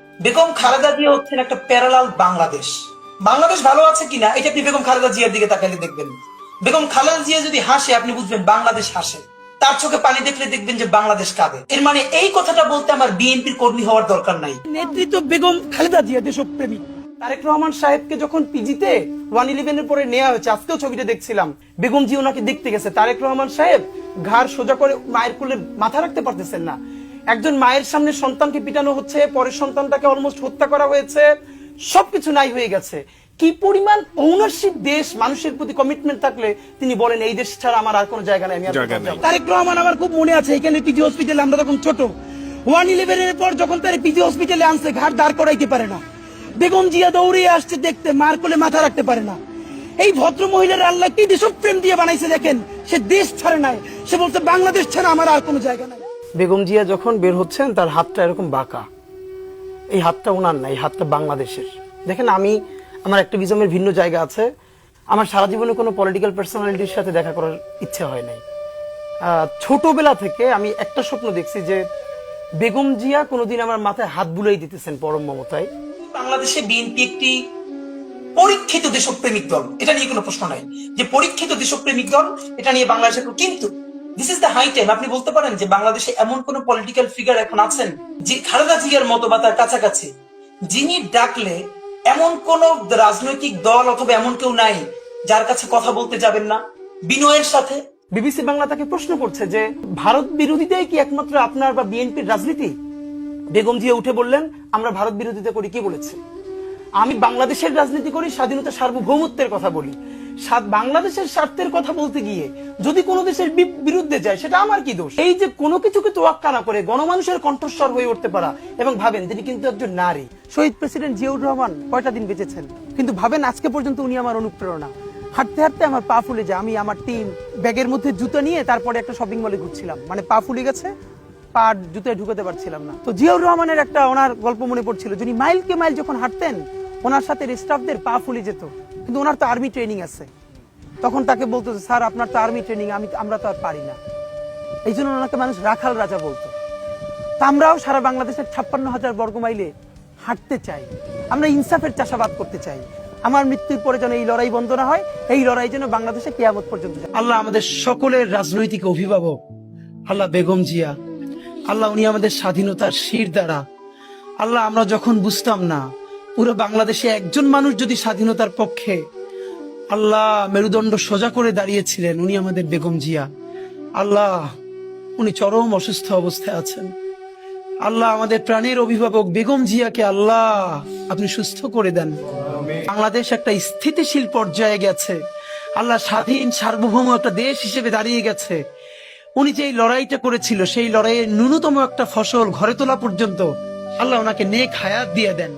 বেগম খালেদা জিয়া হচ্ছেন একটা প্যারালাল বাংলাদেশ। বাংলাদেশ ভালো আছে কিনা এটা আপনি বেগম খালেদা জিয়ার দিকে তাকালে দেখবেন। বেগম খালেদা জিয়া যদি হাসে আপনি বুঝবেন বাংলাদেশ হাসে, তার চোখে পানি দেখলে দেখবেন যে বাংলাদেশ কাঁদে। এর মানে এই কথাটা বলতে আমার বিএনপির কর্মী হওয়ার দরকার নাই। নেতৃত্ব বেগম খালেদা জিয়া দেশপ্রেমী। তারেক রহমান সাহেবকে যখন পিজিতে 111 এর পরে নেওয়া হয়েছে, আজকেও ছবিটা দেখছিলাম, বেগম জি ওনাকে দেখতে গেছে। তারেক রহমান সাহেব ঘাড় সোজা করে মায়ের কোলে মাথা রাখতে পারতেছেন না। একজন মায়ের সামনে সন্তানকে পিটানো হচ্ছে, পরের সন্তানটাকে অলমোস্ট হত্যা করা হয়েছে, সবকিছু নাই হয়ে গেছে। কি পরিমাণ ওনারশিপ দেশ, মানুষের প্রতি কমিটমেন্ট থাকলে তিনি বলেন এই দেশ ছাড়া আমার আর কোনো জায়গা নাই, আমি আর কোথাও যাব না। তারেক রহমান আমার খুব মনে আছে, এখানে পিজি হসপিটালে আমরা তখন ছোট, 111 এর পর যখন তার পিজি হসপিটালে আনছে, ঘাড় দাঁড় করাইতে পারে না, বেগম জিয়া দৌড়িয়ে আসছে দেখতে, মার কোলে মাথা রাখতে পারে না। এই ভদ্র মহিলার আল্লাহ কি দেশপ্রেম দিয়ে বানাইছে দেখেন। সে দেশ ছাড়ে নাই, সে বলছে বাংলাদেশ ছাড়া আমার আর কোনো জায়গা নাই। বেগম জিয়া যখন বের হচ্ছেন তার হাতটা এরকম বাঁকা, এই হাতটা ওনার না, এই হাতটা বাংলাদেশের। দেখেন আমি, আমার অ্যাক্টিভিজমের ভিন্ন জায়গা আছে, আমার সারা জীবনে কোনো পলিটিক্যাল পার্সোনালিটির সাথে দেখা করার ইচ্ছে হয় নাই। ছোটবেলা থেকে আমি একটা স্বপ্ন দেখছি যে বেগম জিয়া কোনোদিন আমার মাথায় হাত বুলাই দিতেছেন পরম মমতায়। বাংলাদেশে বিএনপি একটি পরীক্ষিত দেশপ্রেমিক দল, এটা নিয়ে কোনো প্রশ্ন নাই যে পরীক্ষিত দেশপ্রেমিক দল, এটা নিয়ে বাংলাদেশের। কিন্তু this is the high time আপনি বলতে পারেন যে বাংলাদেশে এমন কোন পলিটিক্যাল ফিগার এখন আছেন যে খালেদা জিয়ার মতো বা তার কাছাকাছি, যিনি ডাকলে এমন কোন রাজনৈতিক দল অথবা এমন কেউ নাই যার কাছে কথা বলতে যাবেন না বিনয়ের সাথে। বিবিসি বাংলা তাকে প্রশ্ন করছে যে ভারত বিরোধিতাই কি একমাত্র আপনার বা বিএনপির রাজনীতি? বেগম জিয়া উঠে বললেন, আমরা ভারত বিরোধিতা করি, কি বলেছে? আমি বাংলাদেশের রাজনীতি করি, স্বাধীনতা সার্বভৌমত্বের কথা বলি। বাংলাদেশের স্বার্থের কথা বলতে গিয়ে যদি কোনো দেশের বিরুদ্ধে যায় সেটা আমার কি দোষ? এই যে কোনো কিছুকে তোয়াক্কা না করে গণমানুষের কণ্ঠস্বর হয়ে উঠতে পারা, এবং ভাবেন তিনি কিন্তু একজন নারী। শহীদ প্রেসিডেন্ট জিয়াউর রহমান কয়টা দিন বেঁচেছেন, কিন্তু ভাবেন আজকে পর্যন্ত উনি আমার অনুপ্রেরণা। হাঁটতে হাঁটতে আমার পা ফুলে যায়, আমি আমার টিম ব্যাগের মধ্যে জুতো নিয়ে তারপরে একটা শপিং মলে ঘুরছিলাম, মানে পা ফুলে গেছে, পা জুতোয় ঢুকাতে পারছিলাম না। তো জিয়াউর রহমানের একটা ওনার গল্প মনে পড়ছিল, যিনি মাইলকে মাইল যখন হাঁটতেন ওনার সাথে স্টাফদের পা ফুলে যেত, কিন্তু ওনার তো আর্মি ট্রেনিং আছে। তখন তাকে বলতো, স্যার আপনার তো আর্মি ট্রেনিং, আমরা তো আর পারি না। এই জন্য ওনাকে মানুষ রাখাল রাজা বলতো। তা আমরাও সারা বাংলাদেশের 56,000 বর্গ মাইলে হাঁটতে চাই, আমরা ইনসাফের চাষাবাদ করতে চাই। আমার মৃত্যুর পরে যেন এই লড়াই বন্ধ না হয়, এই লড়াই যেন বাংলাদেশে কিয়ামত পর্যন্ত যায়। আল্লাহ আমাদের সকলের রাজনৈতিক অভিভাবক, আল্লাহ বেগম জিয়া, আল্লাহ উনি আমাদের স্বাধীনতার শির দ্বারা। আল্লাহ আমরা যখন বুঝতাম না, পুরো বাংলাদেশে একজন মানুষ যদি স্বাধীনতার পক্ষে আল্লাহ মেরুদণ্ড সোজা করে দাঁড়িয়েছিলেন, উনি আমাদের বেগম জিয়া। আল্লাহ উনি চরম অসুস্থ অবস্থায় আছেন। আল্লাহ আমাদের প্রাণের অভিভাবক বেগম জিয়াকে আল্লাহ আপনি সুস্থ করে দেন। বাংলাদেশ একটা স্থিতিশীল পর্যায়ে গেছে, আল্লাহ স্বাধীন সার্বভৌম একটা দেশ হিসেবে দাঁড়িয়ে গেছে। উনি যে লড়াইটা করেছিল, সেই লড়াইয়ের ন্যূনতম একটা ফসল ঘরে তোলা পর্যন্ত আল্লাহ ওনাকে নেক হায়াত দিয়ে দেন।